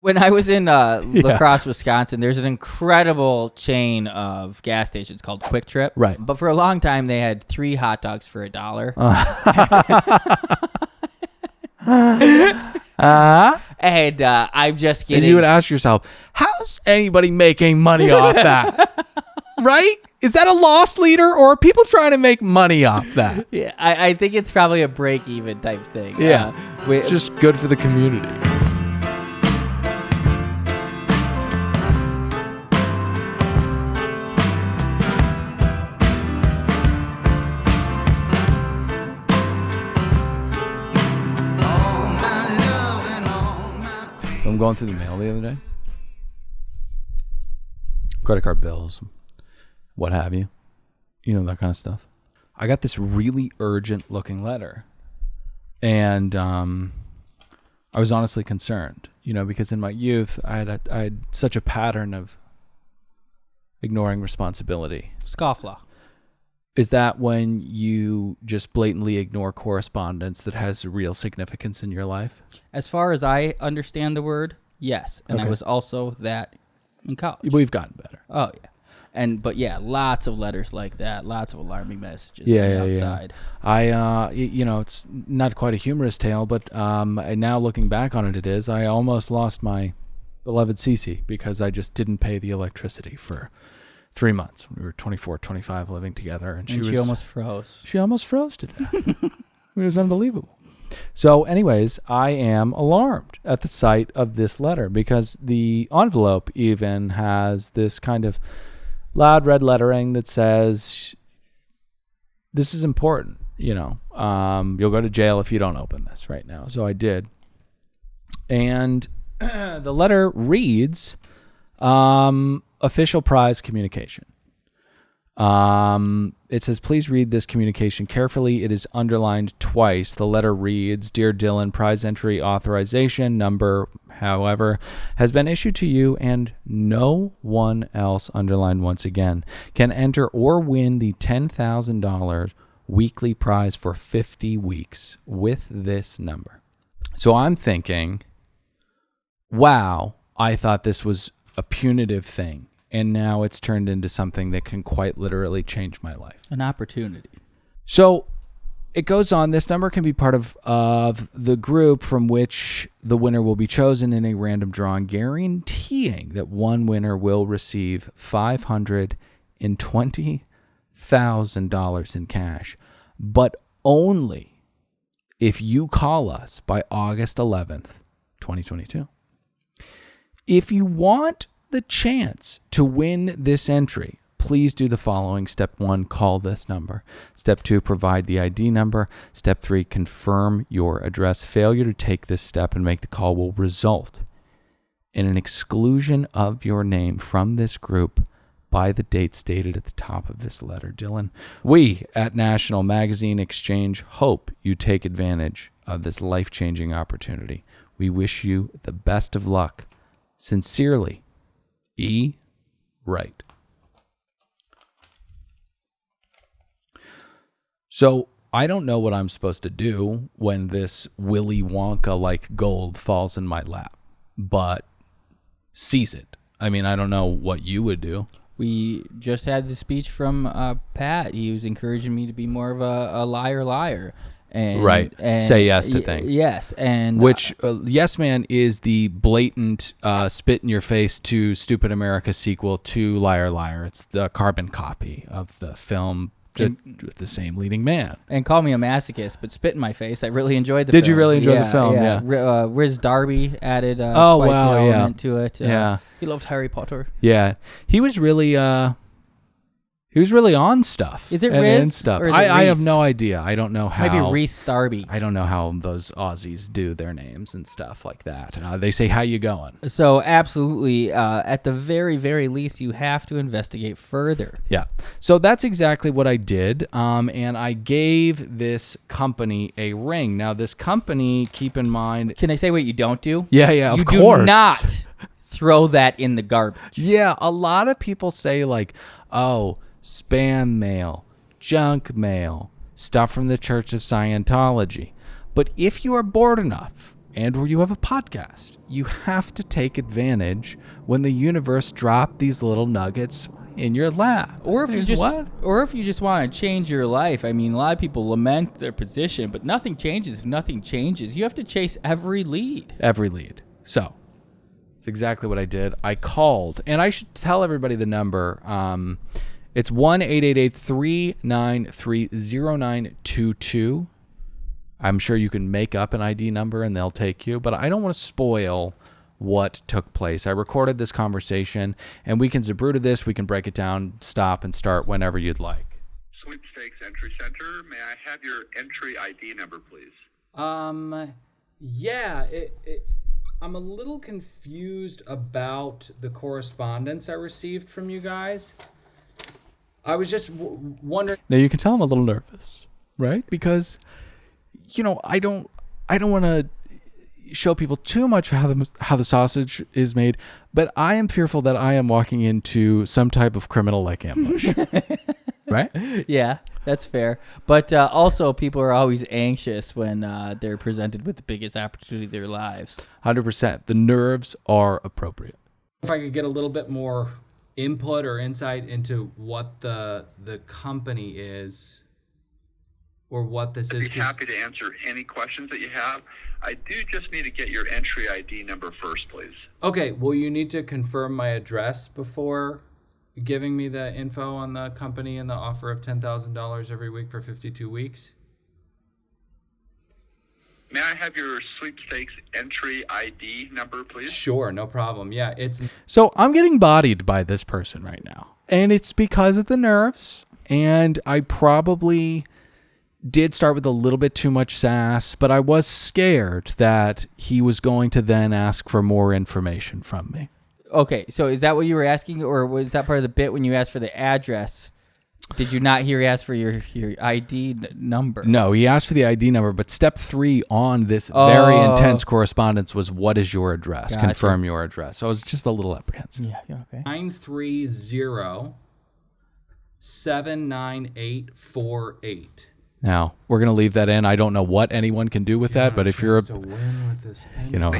When I was in La Crosse, Wisconsin, there's an incredible chain of gas stations called Quick Trip. Right. But for a long time, they had 3 hot dogs for $1. And I'm just kidding. And you would ask yourself, how's anybody making money off that? Right? Is that a loss leader, or are people trying to make money off that? Yeah, I think it's probably a break-even type thing. Yeah. It's just good for the community. I'm going through the mail the other day. Credit card bills, what have you. You know, that kind of stuff. I got this really urgent looking letter. And I was honestly concerned, you know, because in my youth, I had such a pattern of ignoring responsibility. Scofflaw. Is that when you just blatantly ignore correspondence that has real significance in your life? As far as I understand the word, yes. And I was also that in college. We've gotten better. Oh, yeah. But yeah, lots of letters like that, lots of alarming messages outside. You know, it's not quite a humorous tale, but now looking back on it, it is. I almost lost my beloved Cece because I just didn't pay the electricity for 3 months. We were 24, 25 living together. And she almost froze. She almost froze to death. It was unbelievable. So anyways, I am alarmed at the sight of this letter because the envelope even has this kind of loud red lettering that says, this is important, you know. You'll go to jail if you don't open this right now. So I did. And the letter reads, official prize communication. It says, please read this communication carefully. It is underlined twice. The letter reads, Dear Dylan, prize entry authorization number, however, has been issued to you and no one else, underlined once again, can enter or win the $10,000 weekly prize for 50 weeks with this number. So I'm thinking, wow, I thought this was a punitive thing. And now it's turned into something that can quite literally change my life. An opportunity. So it goes on. This number can be part of the group from which the winner will be chosen in a random drawing, guaranteeing that one winner will receive $520,000 in cash, but only if you call us by August 11th, 2022. If you want the chance to win this entry, please do the following. Step 1, call this number. Step 2, provide the ID number. Step 3, confirm your address. Failure to take this step and make the call will result in an exclusion of your name from this group by the date stated at the top of this letter. Dylan, we at National Magazine Exchange hope you take advantage of this life-changing opportunity. We wish you the best of luck. Sincerely, E. Wright. So I don't know what I'm supposed to do when this Willy Wonka-like gold falls in my lap, but seize it. I mean, I don't know what you would do. We just had the speech from Pat. He was encouraging me to be more of a liar. And, right. And say yes to things. Yes. And which Yes Man is the blatant spit in your face to Stupid America sequel to Liar Liar. It's the carbon copy of the film with the same leading man. And call me a masochist, but spit in my face. I really enjoyed the film. Did you really enjoy the film? Yeah. Riz Darby added quite wow, an element to it. Yeah. He loved Harry Potter. Yeah. He was really on stuff. Is it Riz? And stuff. Or is it I have Reese? no idea. I don't know how. Maybe Reese Darby. I don't know how those Aussies do their names and stuff like that. They say, how you going? So absolutely, at the very, very least, you have to investigate further. Yeah. So that's exactly what I did. And I gave this company a ring. Now, this company, keep in mind. Can I say what you don't do? Yeah, of course. You do not throw that in the garbage. Yeah, a lot of people say like, oh, spam mail, junk mail, stuff from the Church of Scientology. But if you are bored enough and or you have a podcast, you have to take advantage when the universe drops these little nuggets in your lap. Or if you just want to change your life. I mean, a lot of people lament their position, but nothing changes if nothing changes. You have to chase every lead. Every lead. So it's exactly what I did. I called, and I should tell everybody the number. It's 1-888-393-0922. I'm sure you can make up an ID number and they'll take you, but I don't want to spoil what took place. I recorded this conversation, and we can Zabruta this. We can break it down, stop, and start whenever you'd like. Sweepstakes Entry Center, may I have your entry ID number, please? Yeah, I'm a little confused about the correspondence I received from you guys. I was just wondering. Now you can tell I'm a little nervous, right? Because, I don't want to show people too much how the sausage is made, but I am fearful that I am walking into some type of criminal-like ambush. Right? Yeah, that's fair. But also, people are always anxious when they're presented with the biggest opportunity of their lives. 100%. The nerves are appropriate. If I could get a little bit more input or insight into what the company is, or what this is. I'd be happy to answer any questions that you have. I do just need to get your entry ID number first, please. Okay, well, you need to confirm my address before giving me the info on the company and the offer of $10,000 every week for 52 weeks. May I have your sweepstakes entry ID number, please? Sure, no problem. Yeah, it's... So I'm getting bodied by this person right now, and it's because of the nerves, and I probably did start with a little bit too much sass, but I was scared that he was going to then ask for more information from me. Okay, so is that what you were asking, or was that part of the bit when you asked for the address? Did you not hear he asked for your ID number? No, he asked for the ID number, but step 3 on this very intense correspondence was, what is your address? Gotcha. Confirm your address. So I was just a little apprehensive. Yeah, okay. 930-79848. Now, we're going to leave that in. I don't know what anyone can do with that, but if you're a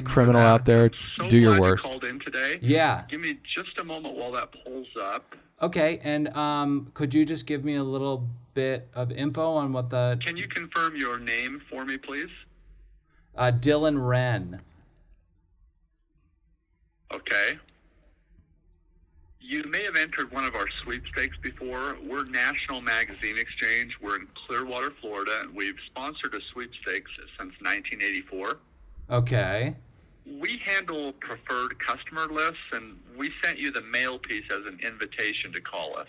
criminal out there, do your worst. Called in today. Yeah. Give me just a moment while that pulls up. Okay, and could you just give me a little bit of info on what the... Can you confirm your name for me, please? Dylan Wren. Okay. You may have entered one of our sweepstakes before. We're National Magazine Exchange. We're in Clearwater, Florida, and we've sponsored a sweepstakes since 1984. Okay. We handle preferred customer lists, and we sent you the mail piece as an invitation to call us.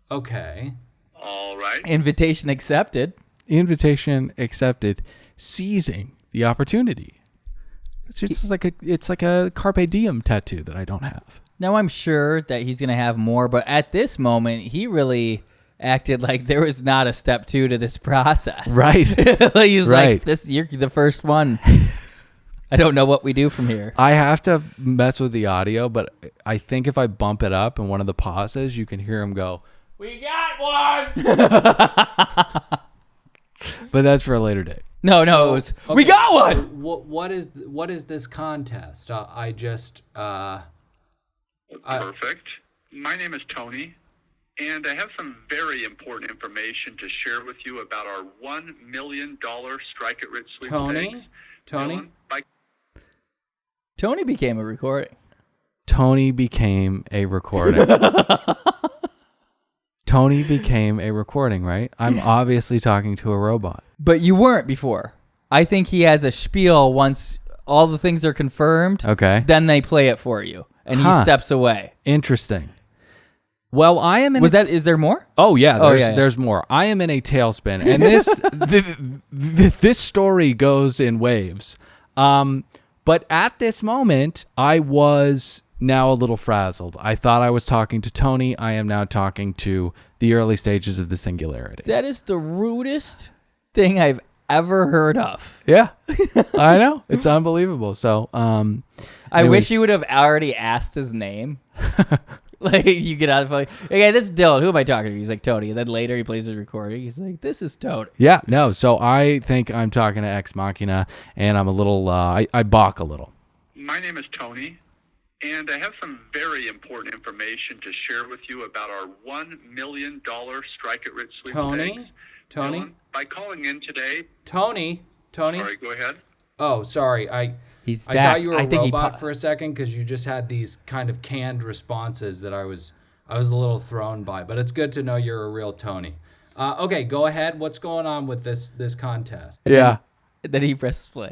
Okay. All right. Invitation accepted. Invitation accepted. Seizing the opportunity. It's like a carpe diem tattoo that I don't have. Now, I'm sure that he's going to have more, but at this moment, he really acted like there was not a step 2 to this process. Right. He was right. like, you're the first one. I don't know what we do from here. I have to mess with the audio, but I think if I bump it up in one of the pauses, you can hear him go, "We got one!" But that's for a later date. No, it was, okay, we got one! What is this contest? I just... Perfect. My name is Tony, and I have some very important information to share with you about our $1 million Strike It Rich sweepstakes. Tony? Tony became a recording. Tony became a recording. Tony became a recording, right? I'm obviously talking to a robot. But you weren't before. I think he has a spiel once all the things are confirmed. Okay. Then they play it for you. And he steps away. Interesting. Well, I am in... Is there more? Oh, yeah. There's more. I am in a tailspin. And this story goes in waves. But at this moment, I was now a little frazzled. I thought I was talking to Tony. I am now talking to the early stages of the singularity. That is the rudest thing I've ever heard of. Yeah. I know. It's unbelible. So, I wish you would have already asked his name. Like, you get out of the phone. Okay, this is Dylan. Who am I talking to? He's like, Tony. And then later he plays his recording. He's like, this is Tony. Yeah, no. So I think I'm talking to Ex Machina, and I'm a little, I balk a little. My name is Tony, and I have some very important information to share with you about our $1 million Strike It Rich sweepstakes. Tony? Dylan, by calling in today... Tony? Sorry, go ahead. Oh, sorry. I He's back. thought you were I a think robot for a second because you just had these kind of canned responses that I was a little thrown by. But it's good to know you're a real Tony. Okay, go ahead. What's going on with this contest? Yeah. Then he pressed play.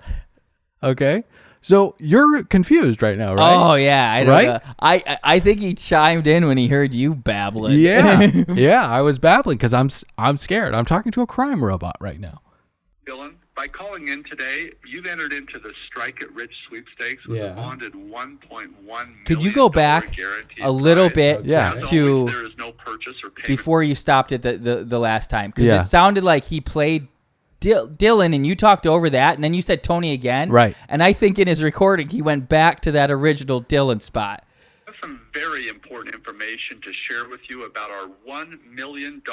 Okay. So you're confused right now, right? Oh, yeah. I don't Right? know. I think he chimed in when he heard you babbling. Yeah. Yeah, I was babbling because I'm scared. I'm talking to a crime robot right now. Dylan, by calling in today, you've entered into the Strike It Rich sweepstakes with a bonded $1.1 million Could you go back guaranteed a little prize. bit Yeah. As to always, there is no purchase or payment. before you stopped it the last time? Because Yeah. it sounded like he played Dylan and you talked over that, and then you said Tony again. Right. And I think in his recording, he went back to that original Dylan spot. I have some very important information to share with you about our $1 million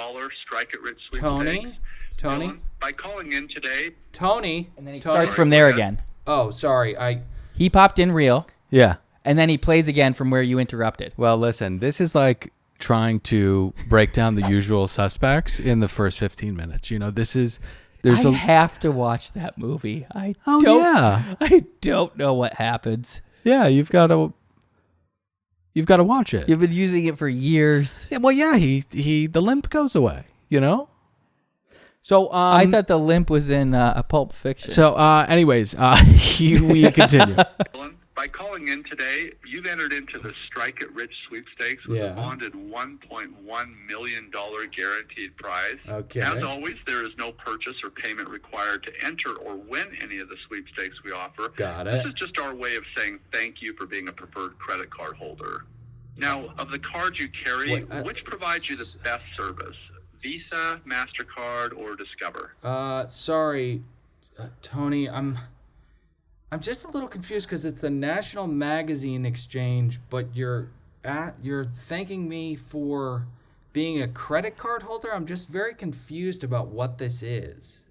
Strike It Rich sweepstakes. Tony? Dylan, by calling in today, Tony? And then he Tony? starts from there again. Oh, sorry. He popped in real, Yeah. and then he plays again from where you interrupted. Well, listen, this is like trying to break down the usual suspects in the first 15 minutes. You know, there's I a have to watch that movie. I don't know what happens. Yeah, you've got to watch it. You've been using it for years. Yeah, well, yeah, the limp goes away, you know? So I thought the limp was in a Pulp Fiction. So anyways, we continue. Dylan, by calling in today, you've entered into the Strike It Rich sweepstakes with a bonded $1.1 million guaranteed prize. Okay. As always, there is no purchase or payment required to enter or win any of the sweepstakes we offer. Got This it. is just our way of saying thank you for being a preferred credit card holder. Now, of the cards you carry, which provides you the best service? Visa, MasterCard, or Discover? Sorry, Tony. I'm just a little confused because it's the National Magazine Exchange, but you're thanking me for being a credit card holder. I'm just very confused about what this is.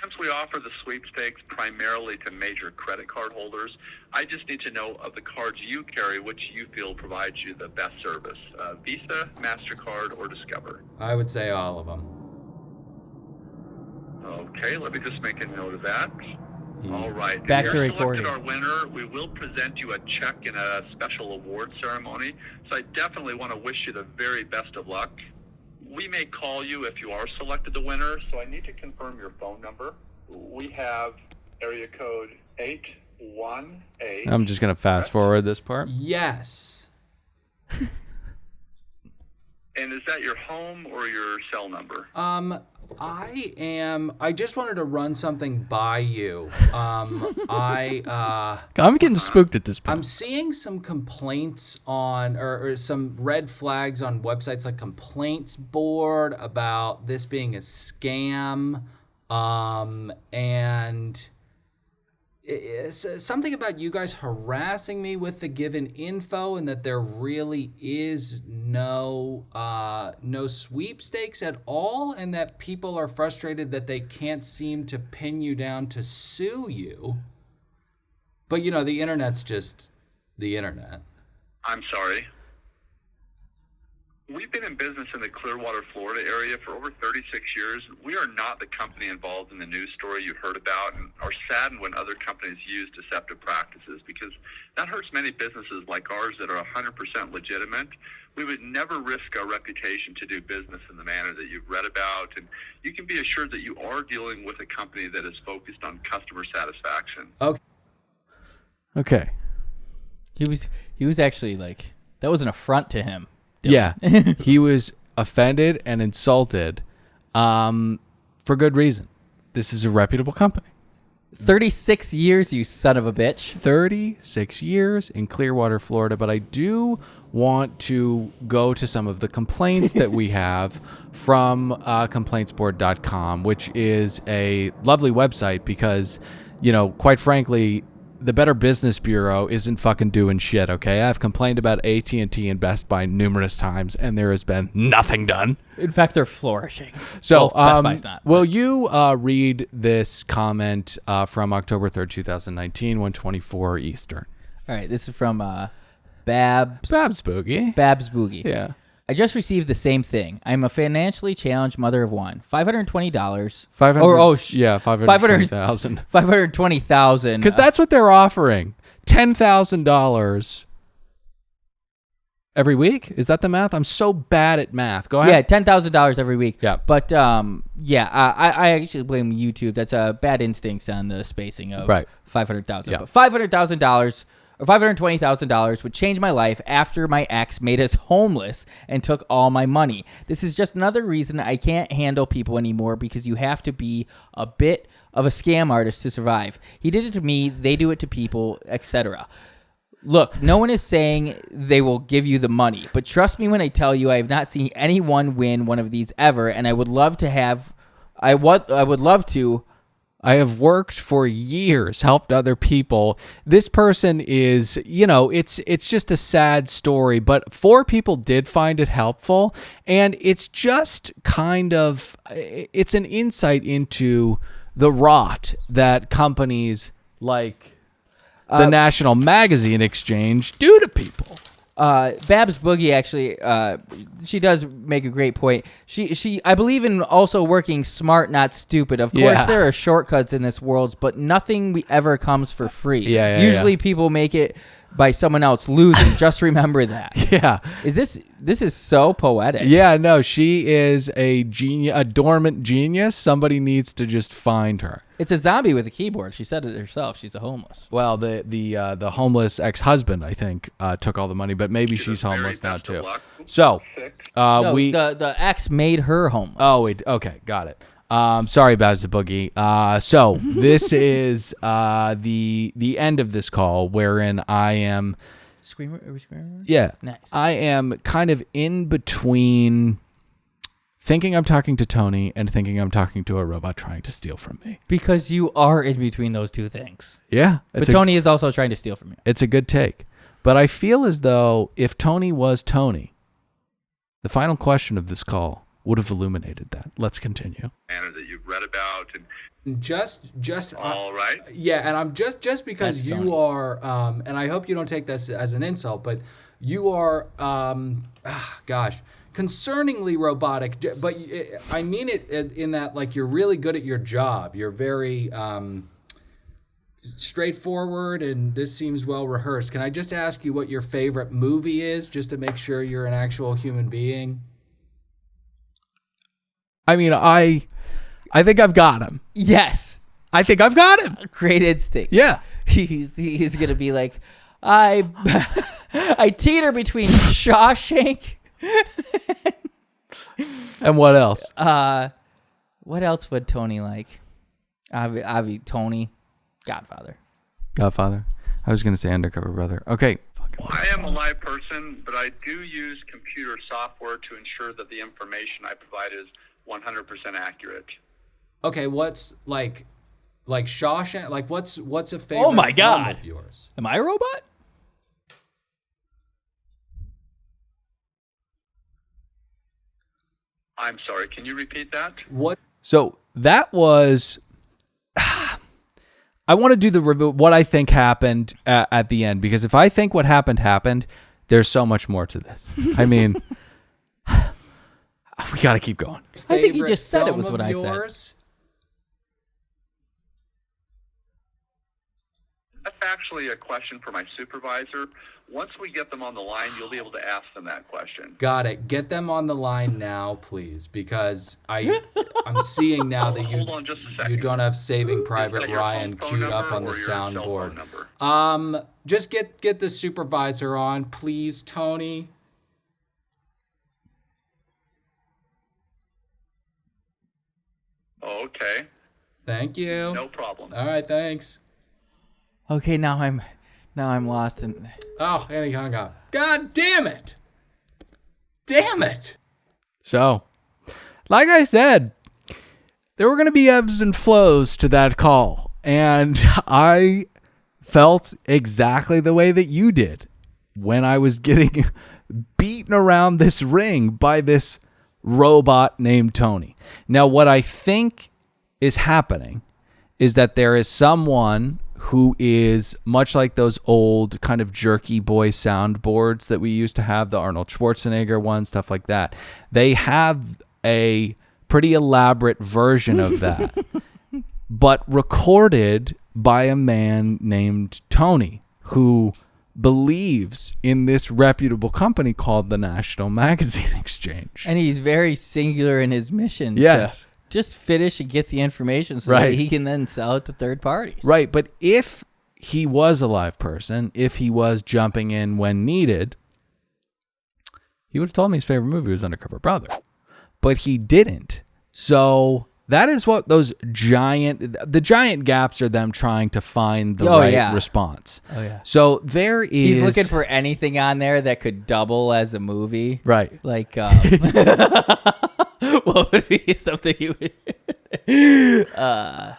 Since we offer the sweepstakes primarily to major credit card holders, I just need to know of the cards you carry, which you feel provides you the best service. Visa, MasterCard, or Discover? I would say all of them. Okay, let me just make a note of that. All right. Back If to you're recording. selected our winner, we will present you a check in a special award ceremony. So I definitely want to wish you the very best of luck. We may call you if you are selected the winner, so I need to confirm your phone number. We have area code 818. I'm just going to fast forward this part. Yes. And is that your home or your cell number? I just wanted to run something by you. I'm getting spooked at this point. I'm seeing some complaints on, or some red flags on websites like Complaints Board about this being a scam, and it's something about you guys harassing me with the given info, and that there really is no sweepstakes at all, and that people are frustrated that they can't seem to pin you down to sue you. But you know, the internet's just the internet. I'm sorry. We've been in business in the Clearwater, Florida area for over 36 years. We are not the company involved in the news story you heard about, and are saddened when other companies use deceptive practices, because that hurts many businesses like ours that are 100% legitimate. We would never risk our reputation to do business in the manner that you've read about, and you can be assured that you are dealing with a company that is focused on customer satisfaction. Okay. He was actually like, that was an affront to him. Yeah. He was offended and insulted for good reason. This is a reputable company. 36 years, you son of a bitch. 36 years in Clearwater, Florida. But I do want to go to some of the complaints that we have from complaintsboard.com, which is a lovely website because, you know, quite frankly, the Better Business Bureau isn't fucking doing shit, okay? I've complained about AT&T and Best Buy numerous times, and there has been nothing done. In fact, they're flourishing. So, Well, Best Buy's not. will you read this comment from October 3rd, 2019, 1:24 Eastern? All right, this is from Babs Boogie. Boogie. Yeah. I just received the same thing. I'm a financially challenged mother of one. $520. 500. Yeah, 520,000. 520,000. Because that's what they're offering. $10,000 every week. Is that the math? I'm so bad at math. Go ahead. Yeah, $10,000 every week. Yeah. But I actually blame YouTube. That's a bad instincts on the spacing of Right. 500,000. Yeah. But $500,000 or $520,000 would change my life after my ex made us homeless and took all my money. This is just another reason I can't handle people anymore, because you have to be a bit of a scam artist to survive. He did it to me, they do it to people, etc. Look, no one is saying they will give you the money, but trust me when I tell you I have not seen anyone win one of these ever, and I would love to have I would love to. I have worked for years, helped other people. This person is, it's just a sad story, but 4 people did find it helpful. And it's just it's an insight into the rot that companies like the National Magazine Exchange do to people. Babs Boogie actually, she does make a great point. I believe in also working smart, not stupid. Of course, Yeah. there are shortcuts in this world, but nothing ever comes for free. Yeah, Usually, people make it by someone else losing. Just remember that. Yeah. This is so poetic. Yeah, no, she is a genius, a dormant genius. Somebody needs to just find her. It's a zombie with a keyboard. She said it herself. She's a homeless. Well, the homeless ex-husband, I think, took all the money, but maybe she's homeless now too. So, No, the ex made her homeless. Oh, wait, okay, got it. Sorry, Babs the Boogie. So this is the end of this call, wherein I am. Are we screaming? Yeah, Nice. I am kind of in between thinking I'm talking to Tony and thinking I'm talking to a robot trying to steal from me. Because you are in between those two things. Yeah, But Tony is also trying to steal from you. It's a good take. But I feel as though if Tony was Tony, the final question of this call would have illuminated that. Let's continue. Manner that you've read about and Just all right. Yeah, and I'm just because That's you Tony. are, and I hope you don't take this as an insult, but you are, concerningly robotic. But I mean it in that, like, you're really good at your job. You're very straightforward, and this seems well rehearsed. Can I just ask you what your favorite movie is, just to make sure you're an actual human being? I mean, I think I've got him. Yes. I think I've got him. Great instinct. Yeah. He's gonna be like, I teeter between Shawshank. And what else? What else would Tony like? Avi Tony, Godfather. Godfather. I was going to say Undercover Brother. Okay. Well, I am a live person, but I do use computer software to ensure that the information I provide is 100% accurate. Okay, what's like Shawshank? Like, what's a favorite? Oh my film God. of yours? Am I a robot? I'm sorry, can you repeat that? What? So that was. I want to do what I think happened at the end, because if I think what happened, there's so much more to this. I mean, we got to keep going. I think he Favorite just said it film was of what I said. yours? That's actually a question for my supervisor. Once we get them on the line, you'll be able to ask them that question. Got it. Get them on the line now, please, because I'm seeing now that Hold on just a second. you don't have Saving Is Private that your Ryan phone queued up number on the or your cell phone soundboard. number? Just get the supervisor on, please, Tony. Okay, Thank you. no problem. All right, thanks. Okay, now I'm lost in. Oh, and he hung up. God damn it! Damn it! So, like I said, there were going to be ebbs and flows to that call. And I felt exactly the way that you did when I was getting beaten around this ring by this robot named Tony. Now, what I think is happening is that there is someone who is much like those old kind of jerky boy soundboards that we used to have, the Arnold Schwarzenegger one, stuff like that. They have a pretty elaborate version of that, but recorded by a man named Tony, who believes in this reputable company called the National Magazine Exchange. And he's very singular in his mission. Yes. To just finish and get the information so Right. that he can then sell it to third parties. Right, but if he was a live person, if he was jumping in when needed, he would have told me his favorite movie was Undercover Brother. But he didn't. So that is what the giant gaps are, them trying to find the response. Oh, yeah. So there is... He's looking for anything on there that could double as a movie. Right. Like, what would be something you would...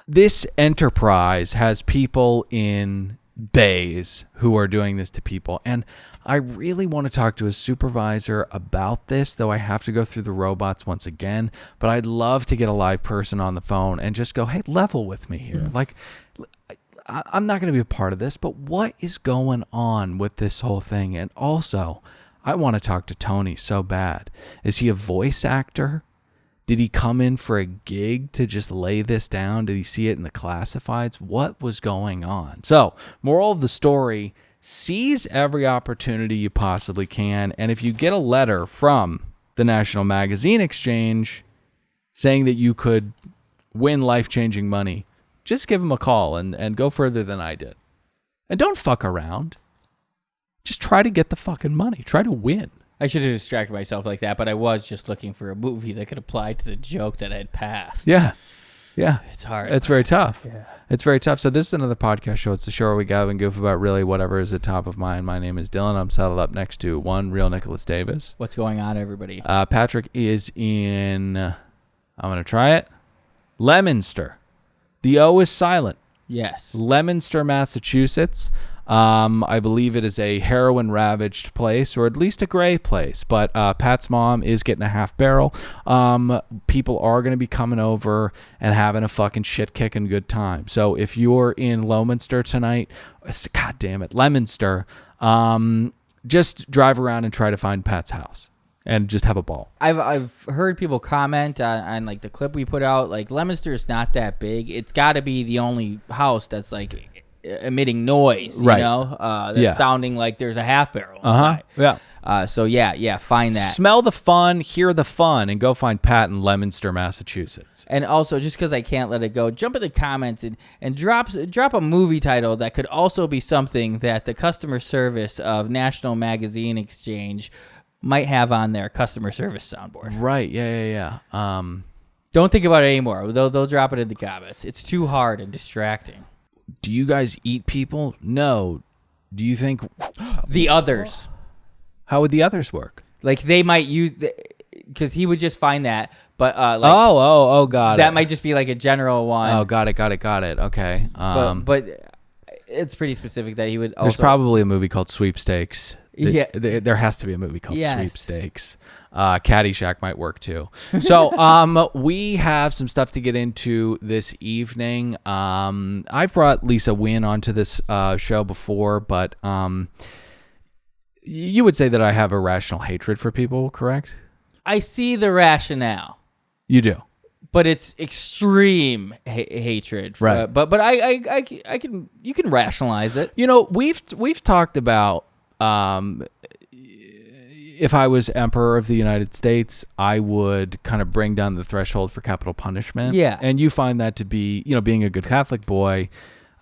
This enterprise has people in bays who are doing this to people. And I really want to talk to a supervisor about this, though I have to go through the robots once again. But I'd love to get a live person on the phone and just go, hey, level with me here. Like, I'm not going to be a part of this, but what is going on with this whole thing? And also, I want to talk to Tony so bad. Is he a voice actor? Did he come in for a gig to just lay this down? Did he see it in the classifieds? What was going on? So, moral of the story, seize every opportunity you possibly can. And if you get a letter from the National Magazine Exchange saying that you could win life-changing money, just give them a call and go further than I did. And don't fuck around. Just try to get the fucking money. Try to win. I should have distracted myself like that, but I was just looking for a movie that could apply to the joke that I had passed. Yeah. Yeah. It's hard. It's very tough. Yeah. It's very tough. So this is another podcast show. It's the show where we gab and goof about really whatever is at top of mind. My name is Dylan. I'm saddled up next to one real Nicholas Davis. What's going on, everybody? Patrick is in, I'm going to try it, Leominster. The O is silent. Yes. Leominster, Massachusetts. I believe it is a heroin-ravaged place, or at least a gray place. But Pat's mom is getting a half barrel. People are going to be coming over and having a fucking shit-kicking good time. So if you're in Leominster tonight, God damn it, Leominster, just drive around and try to find Pat's house and just have a ball. I've heard people comment on like the clip we put out. Like, Leominster is not that big. It's got to be the only house that's like emitting noise, you know, that's sounding like there's a half barrel inside. Yeah. So find that. Smell the fun, hear the fun, and go find Pat in Leominster, Massachusetts. And also, just because I can't let it go, jump in the comments and drop a movie title that could also be something that the customer service of National Magazine Exchange might have on their customer service soundboard. Right. Yeah. Don't think about it anymore. They'll drop it in the comments. It's too hard and distracting. Do you guys eat people? No. Do you think The others. How would the others work? Like, they might use, because he would just find that, but like, got it. that might just be like a general one. Oh, got it. Okay. But it's pretty specific that he would also. There's probably a movie called Sweepstakes. Yeah. There has to be a movie called Yes. Sweepstakes. Caddyshack might work too. So we have some stuff to get into this evening. I've brought Lisa Nguyen onto this show before, but you would say that I have irrational hatred for people, correct? I see the rationale, You do. but it's extreme hatred. Right. But I can, you can rationalize it. You know, we've talked about if I was emperor of the United States, I would kind of bring down the threshold for capital punishment. Yeah. And you find that to be, being a good Catholic boy,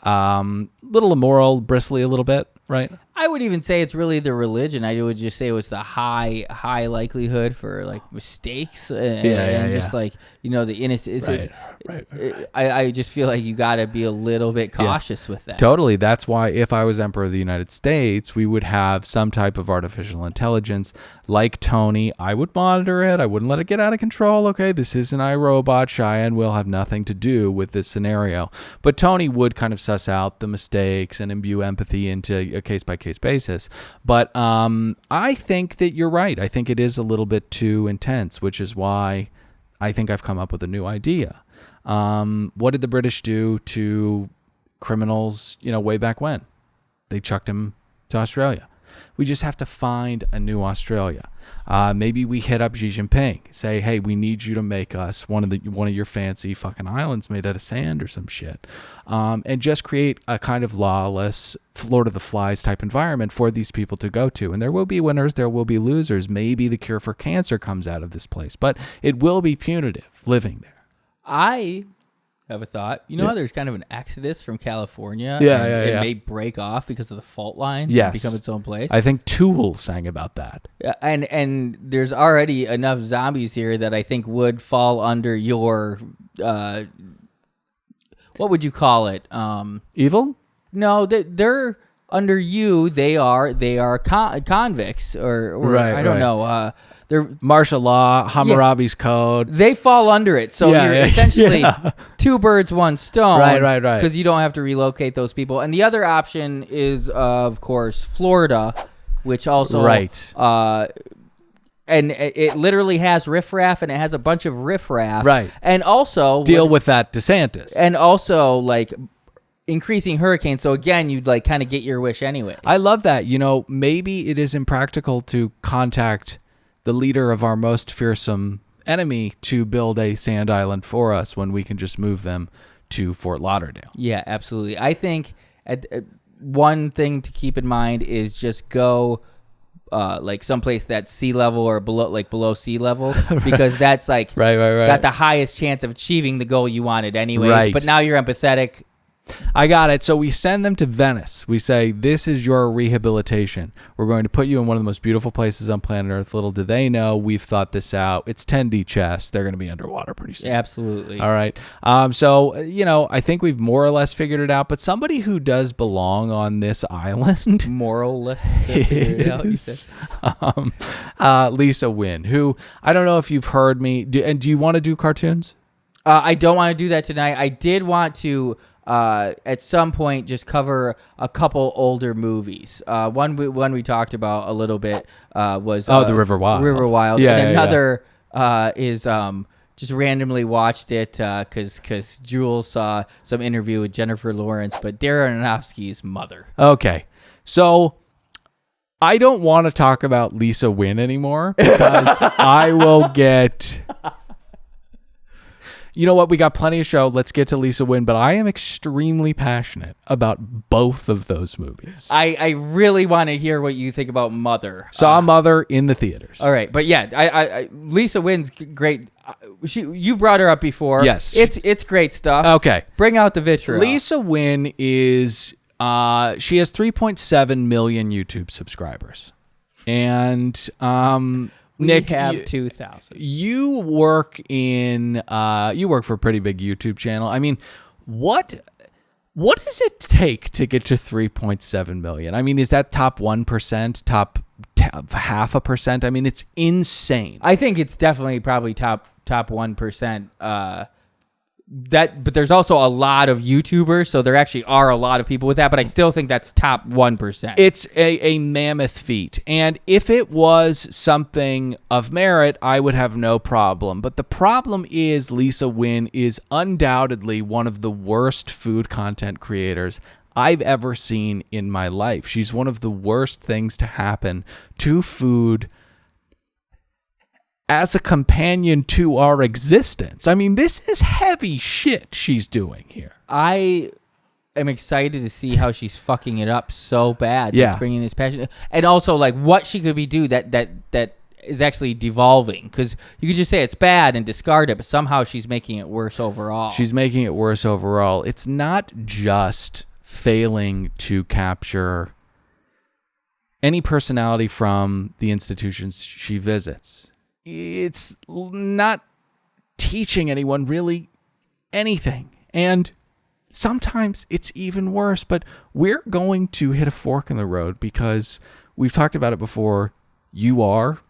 little immoral, bristly a little bit, right? I would even say it's really the religion. I would just say it was the high likelihood for like mistakes and just like, the innocent. Right. I just feel like you got to be a little bit cautious with that. Totally. That's why if I was Emperor of the United States, we would have some type of artificial intelligence like Tony. I would monitor it. I wouldn't let it get out of control. Okay, this is an iRobot. Cheyenne will have nothing to do with this scenario. But Tony would kind of suss out the mistakes and imbue empathy into a case-by-case basis. But I think that you're right. I think it is a little bit too intense, which is why I think I've come up with a new idea. What did the British do to criminals, way back when? They chucked them to Australia. We just have to find a new Australia. Maybe we hit up Xi Jinping, say, hey, we need you to make us one of your fancy fucking islands made out of sand or some shit, and just create a kind of lawless Lord of the Flies type environment for these people to go to. And there will be winners, there will be losers. Maybe the cure for cancer comes out of this place, but it will be punitive living there. I have a thought. How there's kind of an exodus from California? It may break off because of the fault lines and become its own place. I think Tool sang about that. And there's already enough zombies here that I think would fall under your, what would you call it? Evil? No, they're under you. They are convicts or right, I don't know. They're martial law, Hammurabi's code. They fall under it. So you're essentially two birds, one stone. Right. Because you don't have to relocate those people. And the other option is, of course, Florida, which also... Right. And it literally has riffraff, and it has a bunch of riffraff. Right. And also... Deal with that DeSantis. And also, like... increasing hurricanes, so again, you'd like kind of get your wish anyway. I love that. Maybe it is impractical to contact the leader of our most fearsome enemy to build a sand island for us when we can just move them to Fort Lauderdale. Yeah, absolutely. I think one thing to keep in mind is just go like someplace that's sea level or below sea level, because that's like right. got the highest chance of achieving the goal you wanted anyways. Right. But now you're empathetic. I got it. So we send them to Venice. We say, this is your rehabilitation. We're going to put you in one of the most beautiful places on planet Earth. Little do they know, we've thought this out. It's 10D chess. They're going to be underwater pretty soon. Absolutely. All right. So, I think we've more or less figured it out. But somebody who does belong on this island... Moralist. Figured it out, you said. Lisa Nguyen, who, I don't know if you've heard me. Do you want to do cartoons? I don't want to do that tonight. I did want to... at some point just cover a couple older movies. One we talked about a little bit was The River Wild. Yeah, and another is just randomly watched it because Jules saw some interview with Jennifer Lawrence, but Darren Aronofsky's mother. Okay, so I don't want to talk about Lisa Nguyen anymore because I will get... You know what? We got plenty of show. Let's get to Lisa Nguyen, but I am extremely passionate about both of those movies. I really want to hear what you think about Mother. Saw Mother in the theaters. All right, but yeah, I Lisa Nguyen's great. You brought her up before. Yes, it's great stuff. Okay, bring out the vitriol. Lisa Nguyen is she has 3.7 million YouTube subscribers, and Nick, we have 2,000. You work for a pretty big YouTube channel. I mean, what does it take to get to 3.7 million? I mean, is that top 1%, top 0.5%? I mean, it's insane. I think it's definitely probably top 1%. But there's also a lot of YouTubers, so there actually are a lot of people with that, but I still think that's top 1%. It's a mammoth feat, and if it was something of merit, I would have no problem. But the problem is Lisa Nguyen is undoubtedly one of the worst food content creators I've ever seen in my life. She's one of the worst things to happen to food as a companion to our existence. I mean, this is heavy shit she's doing here. I am excited to see how she's fucking it up so bad. Yeah. That's bringing this passion. And also, like, what she could be do that is actually devolving. Because you could just say it's bad and discard it, but somehow she's making it worse overall. She's making it worse overall. It's not just failing to capture any personality from the institutions she visits. It's not teaching anyone really anything. And sometimes it's even worse, but we're going to hit a fork in the road because we've talked about it before. You are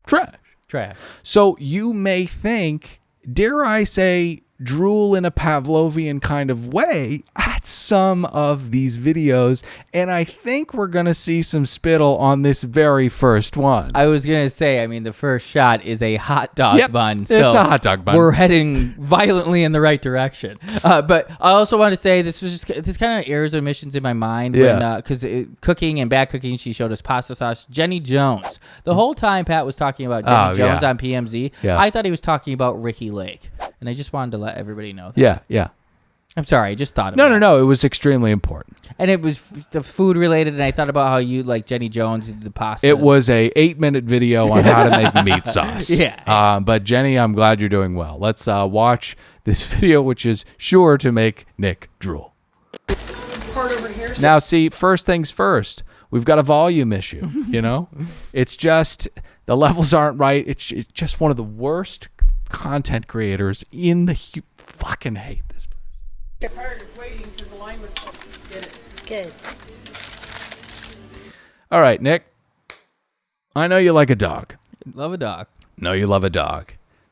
trash. Trash. So you may think, dare I say, drool in a Pavlovian kind of way at some of these videos, and I think we're going to see some spittle on this very first one. I was going to say, I mean, the first shot is a hot dog bun. So it's a hot dog bun. We're heading violently in the right direction. But I also want to say this kind of airs omissions in my mind. Because cooking and bad cooking, she showed us pasta sauce. Jenny Jones. The whole time Pat was talking about Jenny Jones on PMZ, I thought he was talking about Ricky Lake. And I just wanted to let everybody know that. Yeah. I'm sorry, I just thought about it. No. It was extremely important. And it was the food related, and I thought about how you like Jenny Jones did the pasta. It was a 8-minute video on how to make meat sauce. Yeah. But Jenny, I'm glad you're doing well. Let's watch this video, which is sure to make Nick drool. Part over here. Now, see, first things first. We've got a volume issue, you know? It's just the levels aren't right. It's just one of the worst content creators in the fucking hate this person. Get tired of waiting because the line was supposed to get it. Good. All right, Nick. I know you like a dog. Love a dog. No, you love a dog.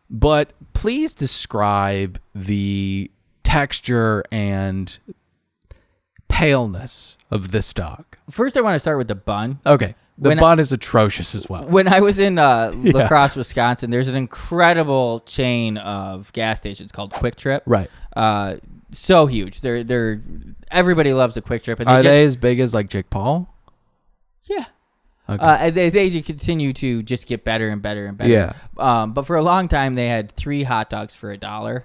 But please describe the texture and paleness of this dog. First, I want to start with the bun. Okay. The bun is atrocious as well. When I was in La Crosse, Wisconsin, there's an incredible chain of gas stations called Quick Trip. Right. So huge. They're everybody loves a Quick Trip. And Are they as big as like Jake Paul? Yeah. Okay. And they continue to just get better and better and better. Yeah. But for a long time, they had 3 hot dogs for $1.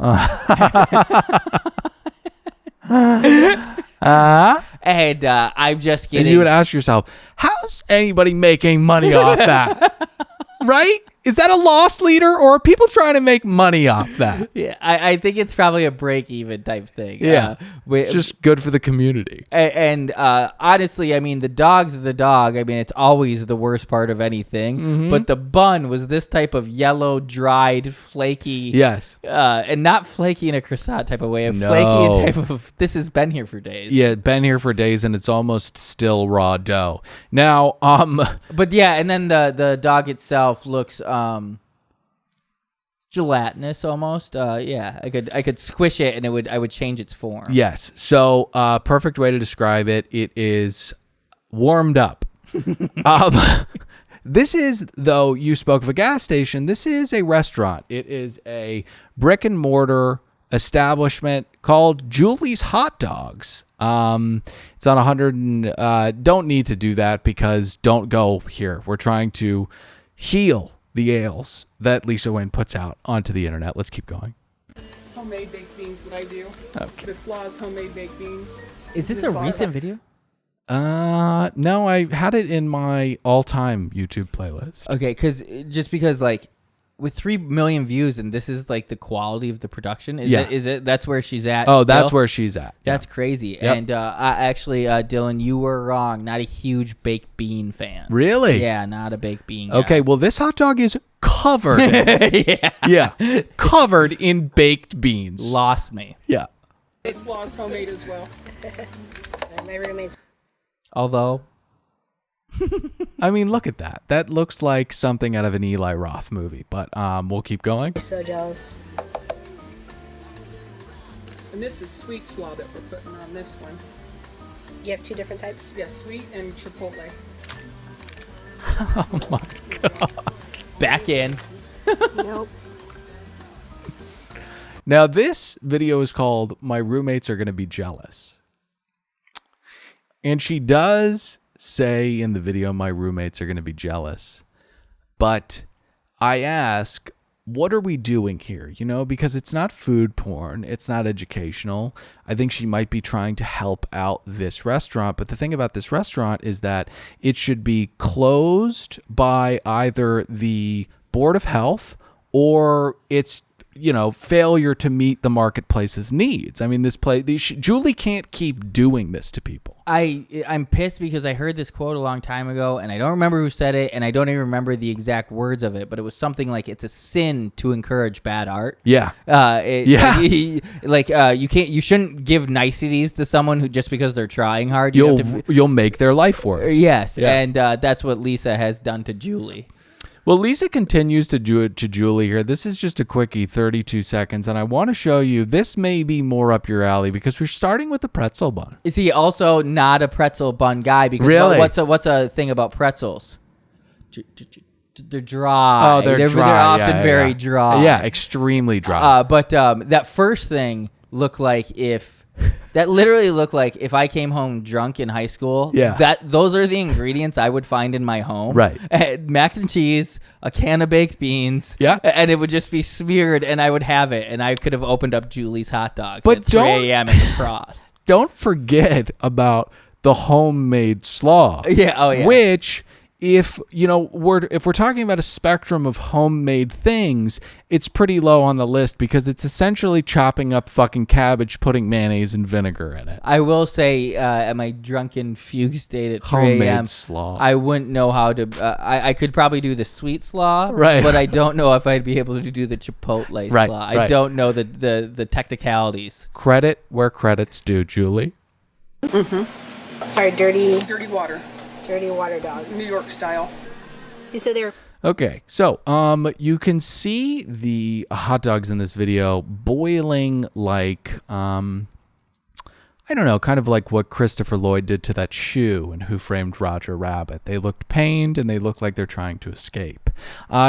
And I'm just kidding. And you would ask yourself, how's anybody making money off that? Right? Is that a loss leader, or are people trying to make money off that? Yeah, I think it's probably a break-even type thing. Yeah, it's just good for the community. And honestly, I mean, the dog's the dog. I mean, it's always the worst part of anything. Mm-hmm. But the bun was this type of yellow, dried, flaky. Yes. And not flaky in a crusade type of way. Flaky in type of, this has been here for days. Yeah, been here for days, and it's almost still raw dough. Now, But yeah, and then the dog itself looks gelatinous almost. Yeah, I could squish it and I would change its form. Yes. So perfect way to describe it. It is warmed up. This is, though you spoke of a gas station, this is a restaurant. It is a brick and mortar establishment called Julie's Hot Dogs. It's on 100 and don't need to do that because don't go here. We're trying to heal the ales that Lisa Wayne puts out onto the internet. Let's keep going. Homemade baked beans that I do. Okay. The Slaw's homemade baked beans. Is this a recent video? No, I had it in my all-time YouTube playlist. Okay, because like with 3 million views and this is like the quality of the production. Is it that's where she's at? Oh, still? that's where she's at. That's crazy. Yep. And actually, Dylan, you were wrong. Not a huge baked bean fan. Really? Yeah, not a baked bean guy. Okay, well, this hot dog is covered. Yeah, covered in baked beans. Lost me. Yeah. The Slaw's homemade as well. My roommate's Although, I mean, look at that. That looks like something out of an Eli Roth movie, but we'll keep going. so jealous. And this is sweet slaw that we're putting on this one. You have 2 different types? Yeah, sweet and chipotle. Oh my God. back in. Nope. Now, this video is called My Roommates Are Going to Be Jealous. And she does say in the video, my roommates are going to be jealous. But I ask, what are we doing here? You know, because it's not food porn. It's not educational. I think she might be trying to help out this restaurant. But the thing about this restaurant is that it should be closed by either the Board of Health or it's failure to meet the marketplace's needs. I mean, Julie can't keep doing this to people. I'm pissed because I heard this quote a long time ago, and I don't remember who said it, and I don't even remember the exact words of it, but it was something like, it's a sin to encourage bad art. Yeah. You shouldn't give niceties to someone who just because they're trying hard. You'll make their life worse. Yes, Yeah. and that's what Lisa has done to Julie. Well, Lisa continues to do it to Julie here. This is just a quickie, 32 seconds, and I want to show you, this may be more up your alley because we're starting with the pretzel bun. Is he also not a pretzel bun guy? Because Really? what's a thing about pretzels? They're dry. Oh, they're dry. They're often Yeah, very yeah. dry. Yeah, extremely dry. But that first thing looked like that literally looked like if I came home drunk in high school. Yeah. Those are the ingredients I would find in my home. Right. Mac and cheese, a can of baked beans. Yeah. And it would just be smeared, and I would have it, and I could have opened up Julie's hot dogs But at 3 a.m. in the cross. Don't forget about the homemade slaw. Yeah. Oh yeah. Which, if we're talking about a spectrum of homemade things, it's pretty low on the list because it's essentially chopping up fucking cabbage, putting mayonnaise and vinegar in it. I will say, at my drunken fugue state at 3 Homemade a.m., slaw. I wouldn't know how to. I could probably do the sweet slaw, Right. But I don't know if I'd be able to do the chipotle Right, slaw. I right. don't know the technicalities. Credit where credit's due, Julie. Sorry, dirty water. water dogs. New York style. You said they were Okay, so you can see the hot dogs in this video boiling like I don't know, kind of like what Christopher Lloyd did to that shoe in Who Framed Roger Rabbit. They looked pained and they look like they're trying to escape.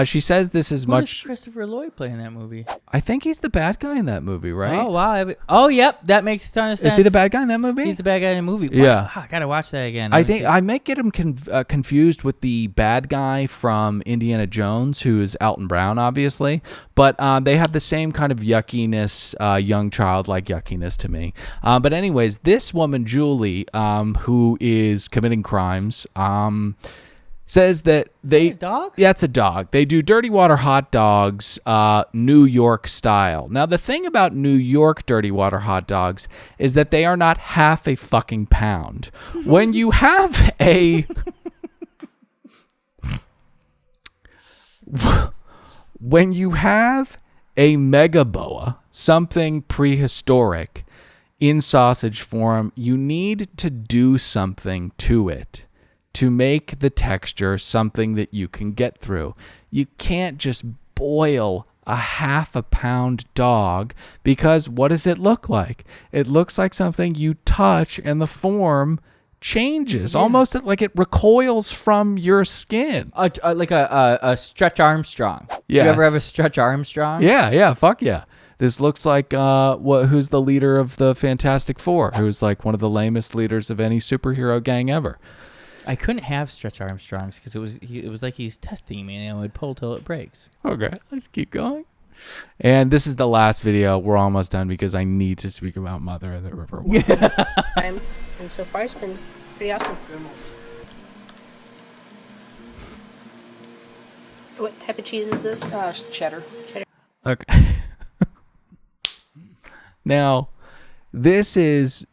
She says this is Who does much. Christopher Lloyd play in that movie? I think he's the bad guy in that movie, right? Oh wow! Oh yep, that makes a ton of sense. Is he the bad guy in that movie? He's the bad guy in the movie. Yeah. Wow, I gotta watch that again. I think I might get him confused with the bad guy from Indiana Jones, who is Alton Brown, obviously. But they have the same kind of yuckiness, young child-like yuckiness to me. But anyways, this woman, Julie, who is committing crimes, says that they... a dog? Yeah, it's a dog. They do dirty water hot dogs, New York style. Now, the thing about New York dirty water hot dogs is that they are not half a fucking pound. When you have a... When you have a mega boa, something prehistoric, in sausage form, you need to do something to it to make the texture something that you can get through. You can't just boil a half a pound dog, because what does it look like? It looks like something you touch and the form changes, almost like it recoils from your skin. Like a Stretch Armstrong. Yes. You ever have a Stretch Armstrong? Yeah, fuck yeah. This looks like who's the leader of the Fantastic Four, who's like one of the lamest leaders of any superhero gang ever. I couldn't have Stretch Armstrongs because it was like he's testing me, and I would pull till it breaks. Okay, let's keep going. And this is the last video. We're almost done because I need to speak about Mother of the River. time, and so far it's been pretty awesome. What type of cheese is this? Cheddar. Okay. Now, this is...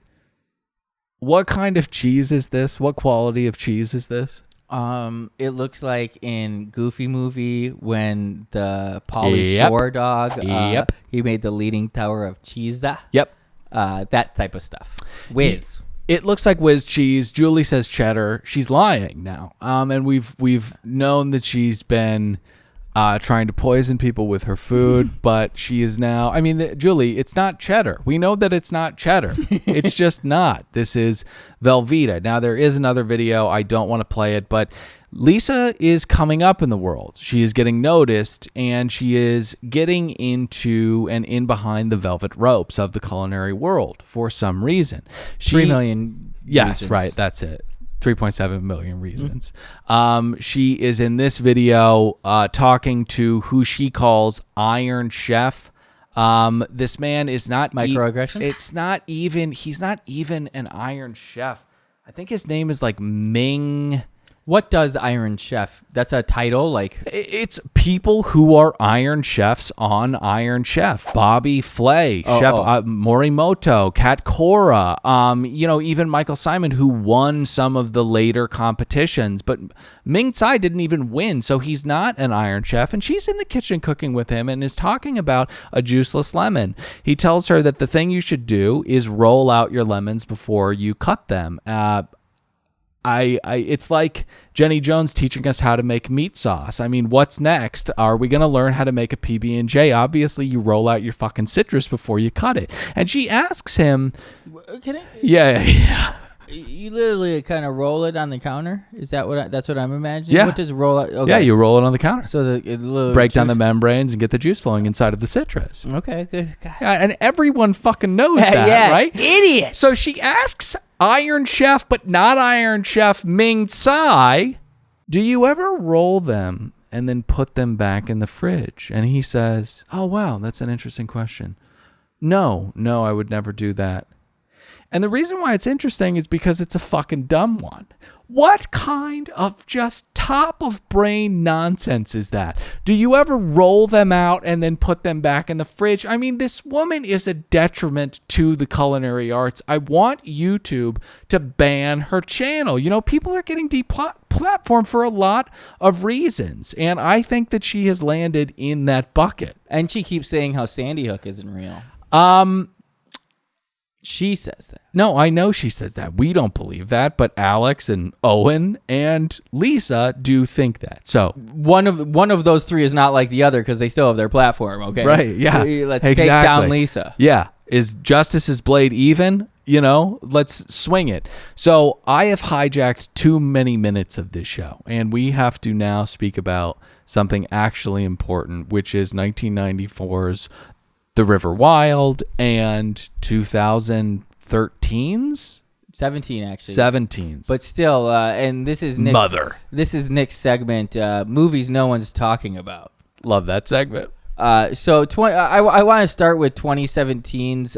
What kind of cheese is this? What quality of cheese is this? It looks like in Goofy movie when the Pauly Yep. Shore dog, Yep. he made the leaning tower of cheese. Yep. That type of stuff. Whiz. It looks like whiz cheese. Julie says cheddar. She's lying now. And we've known that she's been trying to poison people with her food, but she is now... I mean, Julie, it's not cheddar. We know that it's not cheddar. It's just not. This is Velveeta. Now, there is another video. I don't want to play it, but Lisa is coming up in the world. She is getting noticed, and she is getting into and in behind the velvet ropes of the culinary world for some reason. 3 million. Yes, reasons. right. That's it. 3.7 million reasons. She is in this video talking to who she calls Iron Chef. This man is not... Microaggressions? It's not even... He's not even an Iron Chef. I think his name is like Ming... What does Iron Chef? That's a title, like It's people who are Iron Chefs on Iron Chef. Bobby Flay, Chef Morimoto, Kat Cora, even Michael Simon, who won some of the later competitions. But Ming Tsai didn't even win, so he's not an Iron Chef. And she's in the kitchen cooking with him and is talking about a juiceless lemon. He tells her that the thing you should do is roll out your lemons before you cut them. It's like Jenny Jones teaching us how to make meat sauce. I mean, what's next? Are we going to learn how to make a PB&J? Obviously, you roll out your fucking citrus before you cut it. And she asks him, Yeah. You literally kind of roll it on the counter. Is that that's what I'm imagining? Yeah. What does roll out? Okay. Yeah, you roll it on the counter. So the break down the membranes and get the juice flowing inside of the citrus. Okay, good. God. Yeah, and everyone fucking knows that, right? Idiot. So she asks Iron Chef, but not Iron Chef Ming Tsai, do you ever roll them and then put them back in the fridge? And he says, oh, wow, that's an interesting question. No, I would never do that. And the reason why it's interesting is because it's a fucking dumb one. What kind of just top of brain nonsense is that? Do you ever roll them out and then put them back in the fridge? I mean, this woman is a detriment to the culinary arts. I want YouTube to ban her channel. You know, people are getting deplatformed for a lot of reasons. And I think that she has landed in that bucket. And she keeps saying how Sandy Hook isn't real. She says that. No, I know she says that. We don't believe that, but Alex and Owen and Lisa do think that. So one of those three is not like the other because they still have their platform. Okay, right? Yeah, let's take down Lisa. Yeah, is Justice's blade even? You know, let's swing it. So I have hijacked too many minutes of this show, and we have to now speak about something actually important, which is 1994's The River Wild and 2013's 17 actually 17's, but still and this is Nick's, Mother. This is Nick's segment, movies no one's talking about. Love that segment. So I want to start with 2017's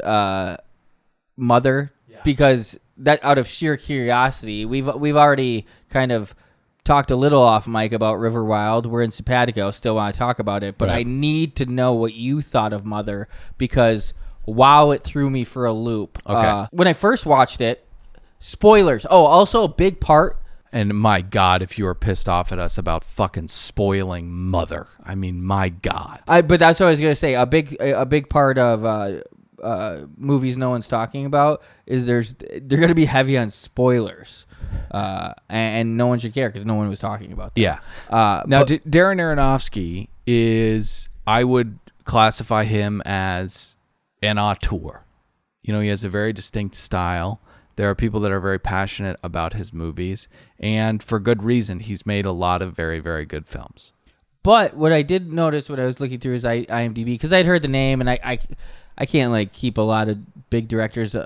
Mother, because that, out of sheer curiosity, we've already kind of talked a little off mic about River Wild. We're in Simpatico, still want to talk about it, but right. I need to know what you thought of Mother, because wow, it threw me for a loop. Okay. When I first watched it, spoilers. Oh, also a big part. And my God, if you were pissed off at us about fucking spoiling Mother, I mean, my God. But that's what I was gonna say. A big part of movies no one's talking about is they're gonna be heavy on spoilers. And no one should care because no one was talking about that. Yeah. Now, Darren Aronofsky is, I would classify him as an auteur. You know, he has a very distinct style. There are people that are very passionate about his movies, and for good reason. He's made a lot of very, very good films. But what I did notice when I was looking through his IMDb, because I'd heard the name, and I can't like keep a lot of big directors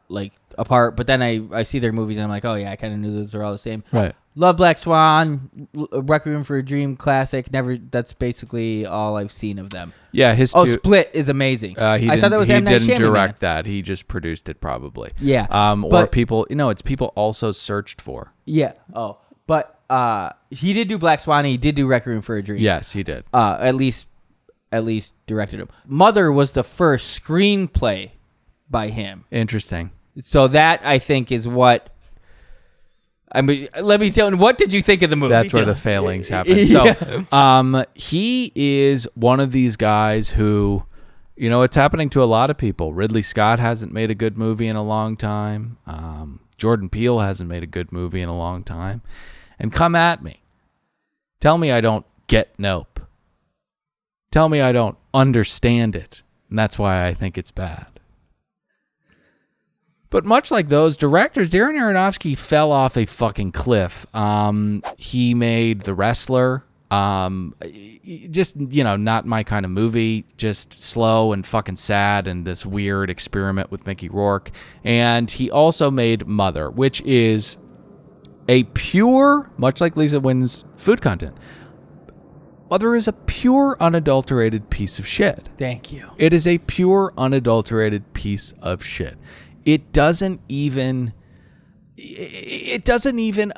like apart, but then I see their movies and I'm like, oh yeah, I kind of knew those are all the same. Right. Love Black Swan, Requiem for a Dream, classic. That's basically all I've seen of them. Yeah, Split is amazing. I thought that was M. Night He didn't Shyamalan. direct that. He just produced it probably. Yeah. Or people, it's people also searched for. Yeah. Oh, but he did do Black Swan. And he did do Requiem for a Dream. Yes, he did. At least directed him. Mother was the first screenplay by him. Interesting. So that, I think, is what... I mean, let me tell you, what did you think of the movie? That's where the failings happen. So, he is one of these guys who, it's happening to a lot of people. Ridley Scott hasn't made a good movie in a long time. Jordan Peele hasn't made a good movie in a long time. And come at me. Tell me I don't get Nope. Tell me I don't understand it. And that's why I think it's bad. But much like those directors, Darren Aronofsky fell off a fucking cliff. He made The Wrestler. Just, not my kind of movie. Just slow and fucking sad and this weird experiment with Mickey Rourke. And he also made Mother, which is a pure, much like Lisa Wynn's food content, Mother is a pure, unadulterated piece of shit. Thank you. It is a pure, unadulterated piece of shit. It doesn't even it doesn't even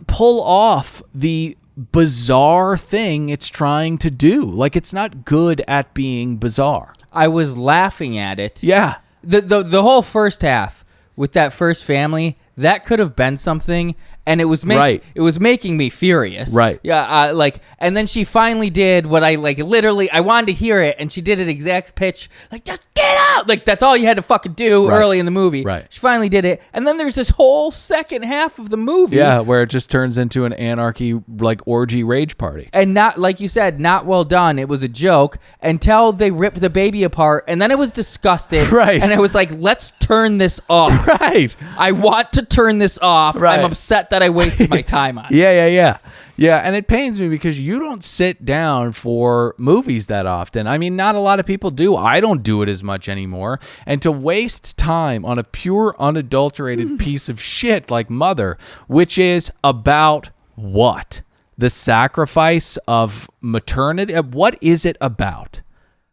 pull off the bizarre thing it's trying to do. Like, it's not good at being bizarre. I was laughing at it. Yeah. The whole first half with that first family, that could have been something, and it was it was making me furious. Right. Yeah. And then she finally did what I literally I wanted to hear it, and she did it exact pitch. Like, just get out. Like, that's all you had to fucking do early in the movie. Right. She finally did it, and then there's this whole second half of the movie. Yeah, where it just turns into an anarchy orgy rage party. And not, like you said, not well done. It was a joke until they ripped the baby apart, and then it was disgusting. Right. And it was like, let's turn this off. Right. I want to turn this off. Right. I'm upset that I wasted my time on it. Yeah, and it pains me because you don't sit down for movies that often. I mean, not a lot of people do. I don't do it as much anymore. And to waste time on a pure, unadulterated piece of shit like Mother, which is about what? The sacrifice of maternity? What is it about?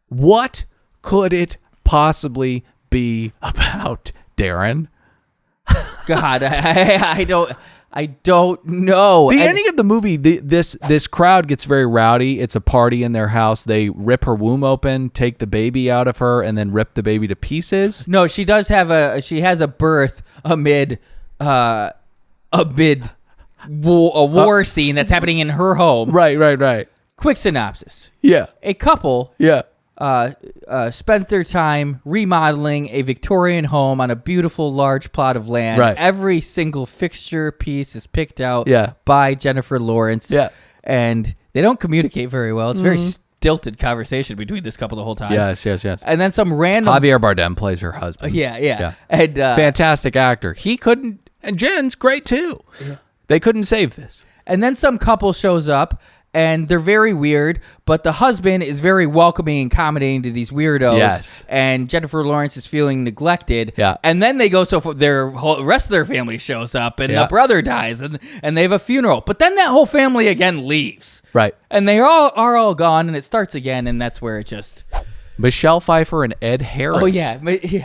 What could it possibly be about, Darren? God, I don't know. The ending of the movie, this crowd gets very rowdy. It's a party in their house. They rip her womb open, take the baby out of her, and then rip the baby to pieces. No, she does have she has a birth amid a war scene that's happening in her home. Right. Quick synopsis. Yeah. A couple spends their time remodeling a Victorian home on a beautiful large plot of land. Right. Every single fixture piece is picked out Yeah. by Jennifer Lawrence. Yeah. And they don't communicate very well. It's very stilted conversation between this couple the whole time. Yes. And then some random... Javier Bardem plays her husband. Yeah. And fantastic actor. He couldn't... And Jen's great, too. Yeah. They couldn't save this. And then some couple shows up, and they're very weird, but the husband is very welcoming and accommodating to these weirdos. Yes. And Jennifer Lawrence is feeling neglected. Yeah. And then they go, the rest of their family shows up, and the brother dies, and they have a funeral. But then that whole family again leaves. Right. And they are all gone, and it starts again, and that's where it just... Michelle Pfeiffer and Ed Harris. Oh, yeah.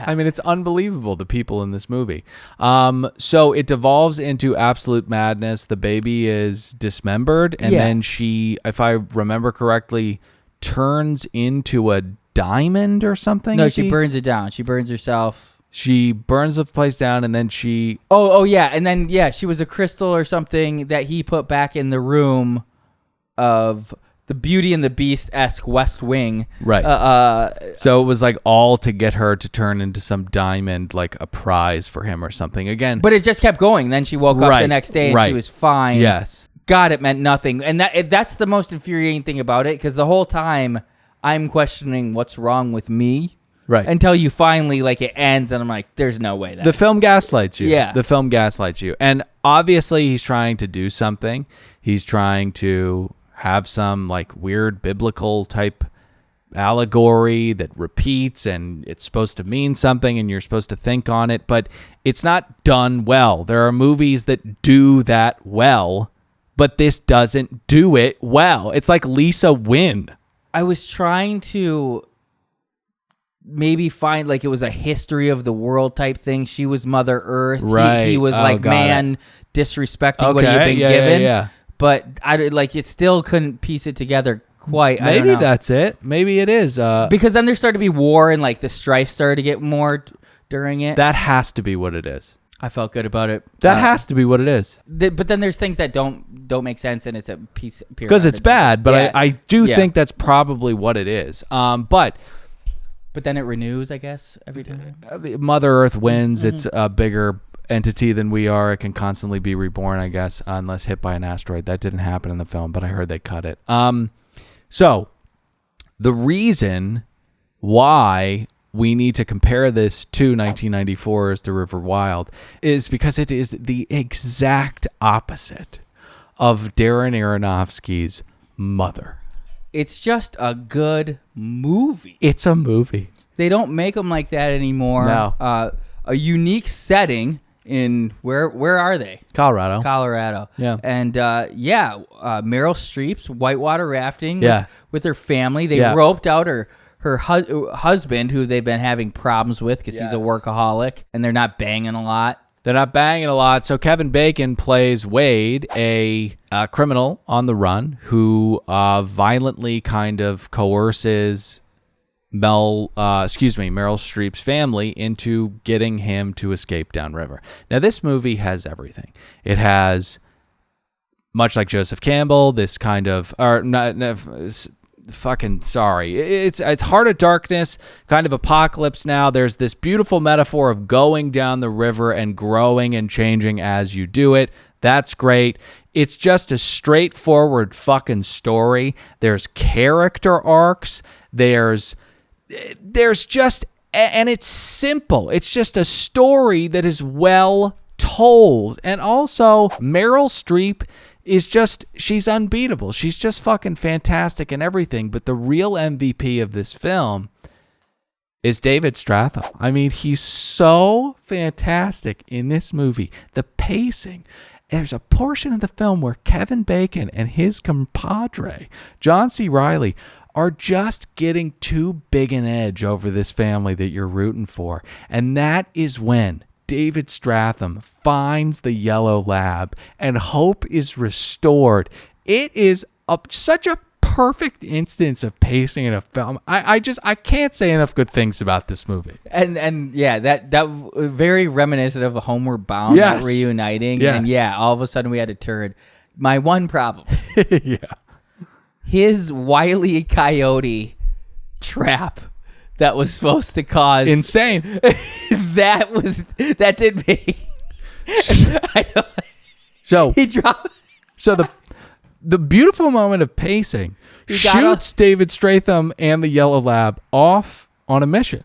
I mean, it's unbelievable, the people in this movie. So it devolves into absolute madness. The baby is dismembered, and then she, if I remember correctly, turns into a diamond or something. No, she burns it down. She burns herself. She burns the place down, and then she... Oh, yeah. And then, she was a crystal or something that he put back in the room of... the Beauty and the Beast-esque West Wing. Right. So it was like all to get her to turn into some diamond, like a prize for him or something again. But it just kept going. Then she woke up the next day and she was fine. Yes. God, it meant nothing. And that's the most infuriating thing about it, because the whole time I'm questioning what's wrong with me. Right. Until you finally, it ends, and I'm like, there's no way that... The film gaslights you. Yeah. The film gaslights you. And obviously he's trying to do something. He's trying to... have some weird biblical type allegory that repeats, and it's supposed to mean something, and you're supposed to think on it, but it's not done well. There are movies that do that well, but this doesn't do it well. It's like Lisa Nguyen. I was trying to maybe find it was a history of the world type thing. She was Mother Earth. Right. He was disrespecting what he had been given. Yeah. But it still couldn't piece it together quite. Maybe I don't know. that's it. Maybe it is. Because then there started to be war, and the strife started to get more during it. That has to be what it is. I felt good about it. That has to be what it is. But then there's things that don't make sense, and it's a piece because it's bad. But I do think that's probably what it is. But then it renews, I guess, every time. Mother Earth wins. Mm-hmm. It's a bigger entity than we are. It can constantly be reborn, I guess, unless hit by an asteroid. That didn't happen in the film, but I heard they cut it. So the reason why we need to compare this to 1994's The River Wild is because it is the exact opposite of Darren Aronofsky's Mother. It's just a good movie. It's a movie. They don't make them like that anymore. No. A unique setting in where are they? Colorado. Yeah. And Meryl Streep's whitewater rafting with her family. They roped out her husband, who they've been having problems with because he's a workaholic, and they're not banging a lot. They're not banging a lot. So Kevin Bacon plays Wade, a criminal on the run who violently kind of coerces Meryl Streep's family into getting him to escape downriver. Now, this movie has everything. It has, much like Joseph Campbell, this kind of, it's Heart of Darkness, kind of apocalypse now. There's this beautiful metaphor of going down the river and growing and changing as you do it. That's great. It's just a straightforward fucking story. There's character arcs. There's just, and it's simple. It's just a story that is well told. And also, Meryl Streep is she's unbeatable. She's just fucking fantastic and everything. But the real MVP of this film is David Strathairn. I mean, he's so fantastic in this movie. The pacing. There's a portion of the film where Kevin Bacon and his compadre, John C. Reilly, are just getting too big an edge over this family that you're rooting for. And that is when David Strathairn finds the yellow lab and hope is restored. It is such a perfect instance of pacing in a film. I can't say enough good things about this movie. And yeah, that very reminiscent of a Homeward Bound, Yes. reuniting. Yes. And yeah, all of a sudden we had a turd. My one problem. Yeah. His Wile E. Coyote trap that was supposed to cause Insane. that did me. I don't, So he dropped. So the beautiful moment of pacing shoots David Strathairn and the Yellow Lab off on a mission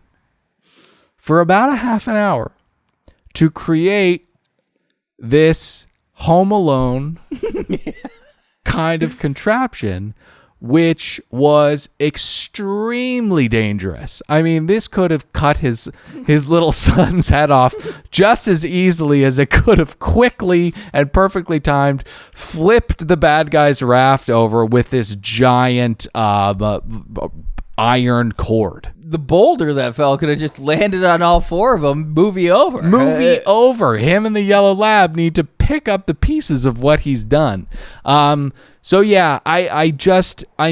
for about a half an hour to create this Home Alone kind of contraption, which was extremely dangerous. I mean, this could have cut his little son's head off just as easily as it could have quickly and perfectly timed flipped the bad guy's raft over with this giant iron cord. The boulder that fell could have just landed on all four of them. Movie over. Over. Him and the Yellow Lab need to pick up the pieces of what he's done. So yeah, I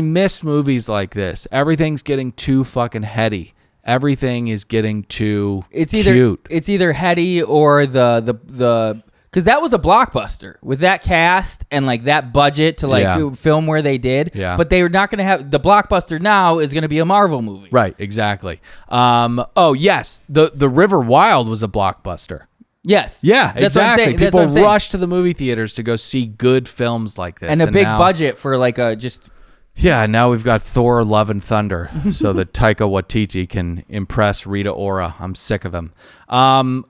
miss movies like this. Everything's getting too fucking heady. Everything is getting too cute. It's either heady or the because that was a blockbuster with that cast and like that budget to film where they did. Yeah. But they were not going to have the blockbuster. Now is going to be a Marvel movie. Right. Exactly. Oh yes, the River Wild was a blockbuster. Yes. Yeah, That's what I'm exactly. saying. That's People what I'm saying. rush to the movie theaters to go see good films like this. And a big now, budget for like a just. Yeah, now we've got Thor: Love and Thunder, so that Taika Waititi can impress Rita Ora. I'm sick of him.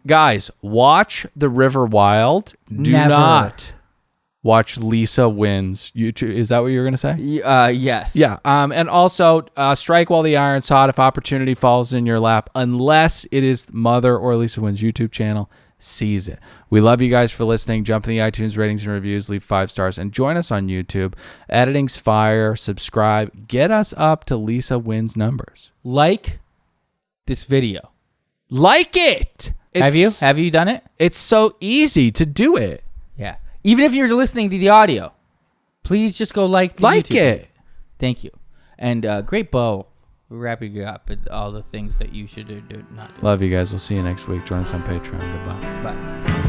Guys, watch The River Wild. Do Never. not watch Lisa Wins. Is that what you were going to say? Yes. Yeah. And also, strike while the iron's hot if opportunity falls in your lap, unless it is Mother or Lisa Wins' YouTube channel. Seize it. We love you guys for listening. Jump in the iTunes ratings and reviews, leave 5 stars, and join us on YouTube. Editing's fire. Subscribe. Get us up to Lisa Wins numbers. Like this video. Like it. Have you done it? It's so easy to do it. Yeah. Even if you're listening to the audio, please just go like the YouTube. It. Thank you. And great bow. We're wrapping it up with all the things that you should do not do. Love you guys. We'll see you next week. Join us on Patreon. Goodbye. Bye.